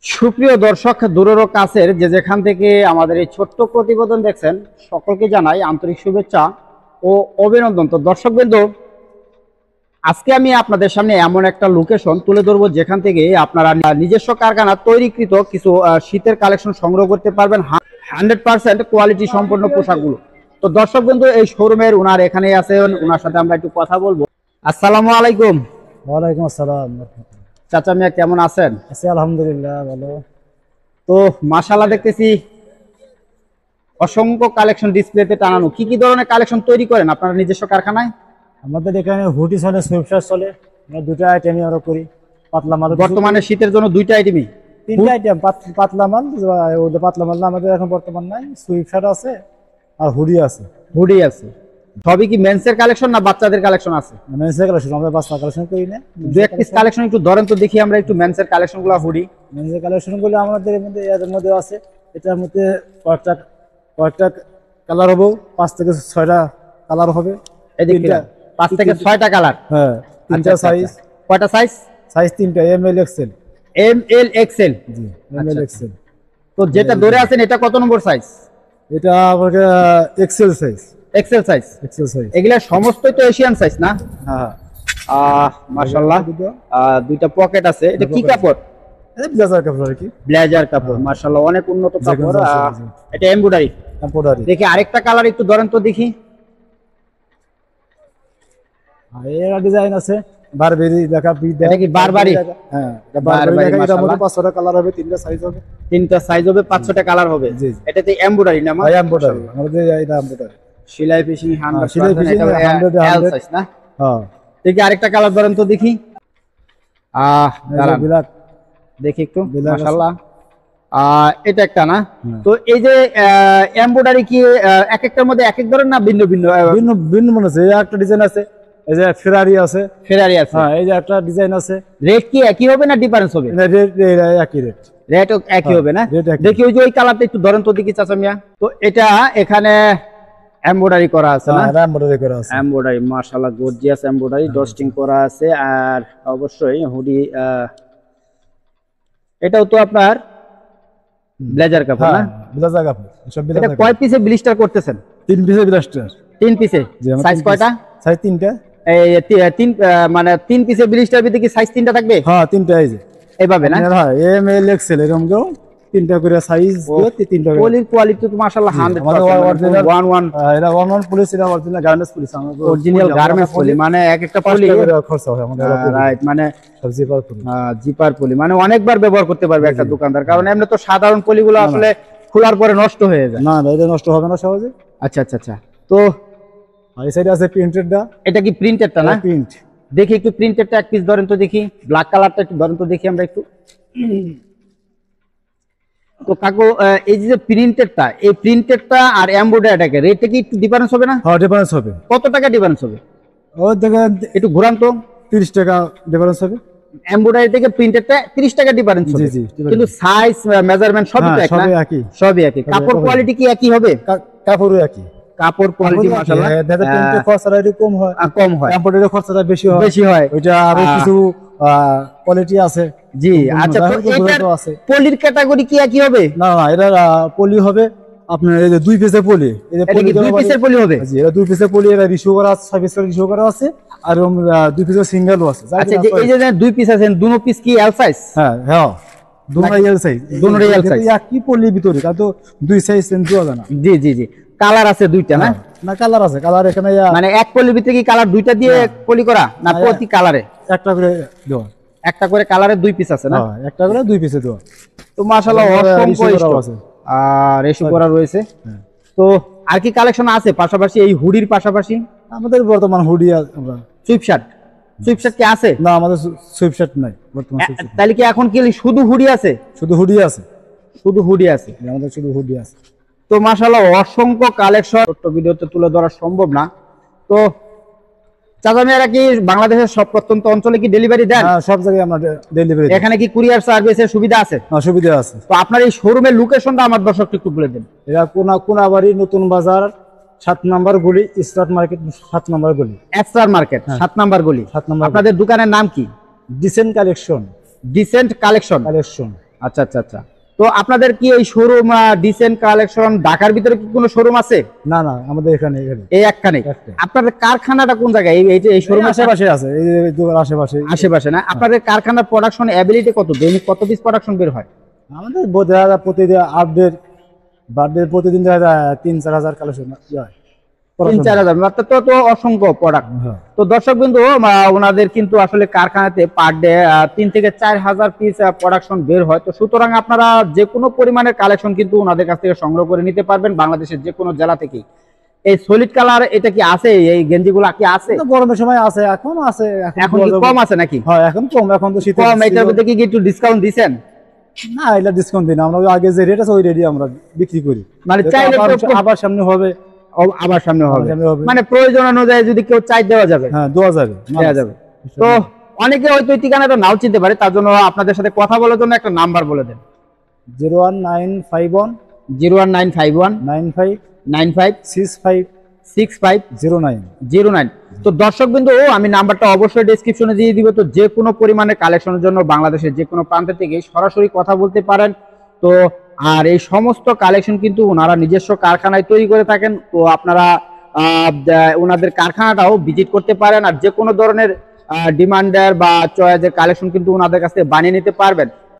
সুপ্রিয় দর্শক, দূরের ও কাছের যে যেখান থেকে আমাদের এই ছোট্ট প্রতিবেদন দেখছেন, সকলকে জানাই আন্তরিক শুভেচ্ছা ও অভিনন্দন। তো দর্শকবৃন্দ, আজকে আমি আপনাদের সামনে এমন একটা লোকেশন তুলে ধরবো যেখান থেকে আপনারা নিজস্ব কারখানা তৈরিকৃত কিছু শীতের কালেকশন সংগ্রহ করতে পারবেন 100% কোয়ালিটি সম্পন্ন পোশাকগুলো। তো দর্শকবৃন্দ, এই শোরুমের উনার এখানেই আছেন, উনার সাথে আমরা একটু কথা বলবো। আসসালামু আলাইকুম। ওয়ালাইকুম আসসালাম। চাচা মিয়া, কেমন আছেন? আছি আলহামদুলিল্লাহ, ভালো। তো মাশাআল্লাহ, দেখতেছি অসংখ্য কালেকশন ডিসপ্লেতে টানানো। কি কি ধরনের কালেকশন তৈরি করেন আপনারা নিজস্ব কারখানায়? আমাদের এখানে হুডি চলে, সুইপশার্ট চলে। আমরা দুটো আইটেমই আমরা করি। পাতলা মাল বর্তমানে শীতের জন্য দুইটা আইটেমই, তিনটা আইটেম। পাতলা মাল, ওদের পাতলা মাল আমাদের এখন বর্তমান নাই। সুইপশার্ট আছে আর হুডি আছে। হুডি আছে। সবই কি মেন্সের কালেকশন না বাচ্চাদের কালেকশন আছে? মেন্সের কালেকশন, আমরা বাচ্চা কালেকশন করি না। দু এক পিস কালেকশন একটু ধরেন তো দেখি আমরা একটু মেন্সের কালেকশনগুলো। হুডি মেন্সের কালেকশন গুলো আমাদের মধ্যে এর মধ্যে আছে। এটার মধ্যে কয়েকটা কালার হবে, 5 থেকে 6টা কালার হবে। এদিকে 5 থেকে 6টা কালার। হ্যাঁ, তিনটা সাইজ। কয়টা সাইজ? সাইজ তিনটা, M L XL. M L XL. জি, এম এল এক্সেল। তো যেটা ধরে আছেন এটা কত নম্বর সাইজ? এটা আমাকে XL size. XL size. XL size. এগুলা সমস্তই তো এশিয়ান সাইজ না? হ্যাঁ। মাশাআল্লাহ, দুইটা পকেট আছে। এটা কি কাপড়? এটা ব্লেজার কাপড় আর কি। ব্লেজার কাপড়, মাশাআল্লাহ অনেক উন্নত কাপড়। এটা এমব্রয়ডারি। এমব্রয়ডারি। দেখি আরেকটা কালার একটু ধরেন তো দেখি। এর ডিজাইন আছে বারবেরি দেখা। এটা কি বারবারি? হ্যাঁ, এটা বারবেরি দেখা। এটার মধ্যে 5টা কালার হবে, তিনটা সাইজ হবে। তিনটা সাইজ হবে, 500টা কালার হবে। জি। এটাতে এমব্রয়ডারি না? এমব্রয়ডারি আমাদের এটা এমব্রয়ডারি। সেলাই ফিশিং 100%। সেলাই ফিশিং 100 সাইজ না? হ্যাঁ। দেখি আরেকটা কালার ধরেন তো দেখি। দাঁড়ান ব্ল্যাক দেখি একটু। মাশাআল্লাহ, এটা একটা না? হ্যাঁ। তো এই যে এমব্রয়ডারি কি এক একটার মধ্যে এক এক ধরনের না ভিন্ন ভিন্ন? ভিন্ন ভিন্ন মনে আছে। এই একটা ডিজাইন আছে, এই যে ফেরারি আছে। ফেরারি আছে। হ্যাঁ, এই যে একটা ডিজাইন আছে। রেট কি একই হবে না ডিফারেন্স হবে? রেট একই রেট। রেট একই হবে না? দেখি ওই যে ওই কালারটা একটু ধরেন তো দেখি চাচা মিয়া। তো এটা এখানে এমব্রয়ডারি করা আছে না? হ্যাঁ, এমব্রয়ডারি করা আছে। এমব্রয়ডারি, মাশাআল্লাহ গর্জিয়াস এমব্রয়ডারি, ডস্টিং করা আছে। আর অবশ্যই হুডি, এটাও তো আপনার ব্লেজার কাপড় না? ব্লেজার কাপড়। সব ব্লেজার। এটা কয় পিসে ব্লিস্টার করতেছেন? 3 পিসে ব্লাস্টার। 3 পিসে। সাইজ কয়টা? সাইজ 3টা। এই তিন মানে 3 পিসে ব্লিস্টার ভিতরে কি সাইজ 3টা থাকবে? হ্যাঁ, 3টা এই যে এইভাবে না? হ্যাঁ, এম এল এক্সেল এরকম কেউ 3টা করে সাইজ দিয়ে 3টা করে। পলির কোয়ালিটি তো মাশাআল্লাহ 100%। অরিজিনাল 11 এটা 11 পুলিশ, এটা অরিজিনাল গার্মেন্টস পুলিশ। আমাদের অরিজিনাল গার্মেন্টস পলি, মানে এক একটা পলি খরচা হয় আমাদের। রাইট, মানে সবজি পার পলি। জিপার পলি, মানে অনেকবার ব্যবহার করতে পারবে একটা দোকানদার। কারণ এমনি তো সাধারণ পলিগুলো আসলে খোলার পরে নষ্ট হয়ে যায়। না না, এটা নষ্ট হবে না সহজে। আচ্ছা আচ্ছা আচ্ছা। তো এই সাইডে আছে প্রিন্টেডটা। এটা কি প্রিন্টেডটা না? প্রিন্ট। দেখি একটু প্রিন্টেডটা এক পিস ধরেন তো দেখি। ব্ল্যাক কালারটা একটু ধরেন তো দেখি আমরা একটু। তো কাকু, এই যে প্রিন্টেডটা, এই প্রিন্টেডটা আর এমব্রয়ডারিটাকে রেটে কি একটু ডিফারেন্স হবে না? হ্যাঁ, ডিফারেন্স হবে। কত টাকা ডিফারেন্স হবে? ওই দেখেন একটু ঘুরান তো। 30 টাকা ডিফারেন্স হবে। এমব্রয়ডারি থেকে প্রিন্টেডটা 30 টাকা ডিফারেন্স হবে। জি, কিন্তু সাইজ মেজারমেন্ট সবই তো এক না? সবই একই। সবই একই। কাপড় কোয়ালিটি কি একই হবে? কাপড়ও একই। কাপড় কোয়ালিটি মাশাআল্লাহ দাদা, প্রিন্টের খরচাটা একটু কম হয়। কম হয়। এমব্রয়ডারির খরচাটা বেশি হয়। বেশি হয়। ওইটা আরো কিছু কোয়ালিটি আছে। জি। আচ্ছা, তো এটার পলির ক্যাটাগরি কি একই হবে? না না, এটা পলি হবে আপনার। এই যে 2 পিসের পলি। এই যে পলি 2 পিসের পলি হবে? জি, এটা 2 পিসের পলি। এটা রিশু করা আছে, 6 পিসের রিশু করা আছে। আর 2 পিসের সিঙ্গেলও আছে। আচ্ছা, এই যে 2 পিস আছেন, দুটো পিস কি এল সাইজ? হ্যাঁ হ্যাঁ, দুটো এল সাইজ। দুটো এল সাইজ। একই পলির ভিতরে, তাতো 2 সাইজ চেঞ্জ করা যায় না। জি জি জি। কালার আছে দুইটা না? না, কালার আছে। কালার এখানে মানে এক পলির ভিতরে কি কালার দুইটা দিয়ে পলি করা না প্রতি কালারে? একটা করে দেওয়া। একটা করে কালারে 2 পিস আছে না? হ্যাঁ, একটা করে 2 পিসে দেওয়া। তো মাশাআল্লাহ অসংখ্য স্টক আছে আর রেশু করা রয়েছে। তো আর কি কালেকশন আছে পাশাপাশি এই হুডির পাশাপাশি? আমাদের বর্তমান হুডি আমরা। সুইপশার্ট, সুইপশার্ট কি আছে? না, আমাদের সুইপশার্ট নাই বর্তমান। তাহলে কি এখন কি শুধু হুডি আছে? শুধু হুডি আছে। শুধু হুডি আছে, আমাদের শুধু হুডি আছে। তো মাশাআল্লাহ অসংখ্য কালেকশন ছোট্ট ভিডিওতে তুলে ধরা সম্ভব না। তো চাচা মেয়েরা কি বাংলাদেশের সব প্রত্যন্ত অঞ্চলে কি ডেলিভারি দেন? হ্যাঁ, সব জায়গায় আমরা ডেলিভারি। এখানে কি কুরিয়ার সার্ভিসের সুবিধা আছে? হ্যাঁ, সুবিধা আছে। তো আপনার এই শোরুমের লোকেশনটা আমার দর্শককে একটু বলে দেন। এটা কোনাবাড়ি নতুন বাজার 7 নম্বর গলি, স্টার্ট মার্কেট 7 নম্বর গলি। স্টার মার্কেট 7 নম্বর গলি। 7 নম্বর। আপনাদের দোকানের নাম কি? Decent collection. Decent collection. Collection. আচ্ছা আচ্ছা আচ্ছা। তো আপনাদের কি এই শোরুম ডিসেন্ট কালেকশন ঢাকার ভিতরে কি কোনো শোরুম আছে? না না, আমাদের এখানে এখানে এই একখানে। একটাই। আপনাদের কারখানাটা কোন জায়গায়? এই শোরুম আশেপাশে আছে, এই যে দোকান আশেপাশে। আশেপাশে না? আপনাদের কারখানার প্রোডাকশন এবিলিটি কত? দৈনিক কত পিস প্রোডাকশন বের হয়? আমাদের প্রতিদিন আপডেট বার্থডে প্রতিদিন দেখা যায় 3-4 হাজার কালেকশন হয়। 3-4 হাজার, মাত্র তো অসংখ্য প্রোডাক্ট। হ্যাঁ। তো দর্শক বিন্দু, ওনাদের কিন্তু আসলে কারখানাতে পার ডে 3 থেকে 4 হাজার পিস প্রোডাকশন বের হয়। তো সুতরাং আপনারা যে কোনো পরিমাণের কালেকশন কিন্তু ওনাদের কাছ থেকে সংগ্রহ করে নিতে পারবেন বাংলাদেশের যে কোনো জেলা থেকেই। এই সলিড কালার এটা কি আছে? এই গেঞ্জিগুলো কি আছে? তো গরমের সময় আছে, এখন আছে, এখন কি কম আছে নাকি? হ্যাঁ এখন কম, এখন তো শীত কম। এটার মধ্যে কি একটু ডিসকাউন্ট দিছেন? না, এটা ডিসকাউন্ট দিই না আমরা, ওই আগে যে রেট আছে ওই রেটই আমরা বিক্রি করি। মানে চাইলে আবার সামনে হবে, আবার সামনে হবে, সামনে হবে। মানে প্রয়োজন অনুযায়ী যদি কেউ চাই দেওয়া যাবে। হ্যাঁ, দেওয়া যাবে, দেওয়া যাবে। তো অনেকে হয়তো এই ঠিকানাটা নাও চিনতে পারে, তার জন্য আপনাদের সাথে কথা বলার জন্য একটা নাম্বার বলে দেন। 01951 01951 95 95 65 65 09। 09। তো দর্শক বিন্দু, আমি নাম্বারটা অবশ্যই ডেসক্রিপশনে দিয়ে দিব। তো যে কোনো পরিমাণে কালেকশনের জন্য বাংলাদেশের যে কোনো প্রান্ত থেকে সরাসরি কথা বলতে পারেন। তো আর এই সমস্ত কালেকশন কিন্তু ওনারা নিজস্ব কারখানায় তৈরি করে থাকেন। তো আপনারা ওনাদের কারখানাটাও ভিজিট করতে পারেন, আর যে কোনো ধরনের ডিমান্ডার বা চয়েসের কালেকশন কিন্তু ওনাদের কাছ থেকে বানিয়ে নিতে পারবেন।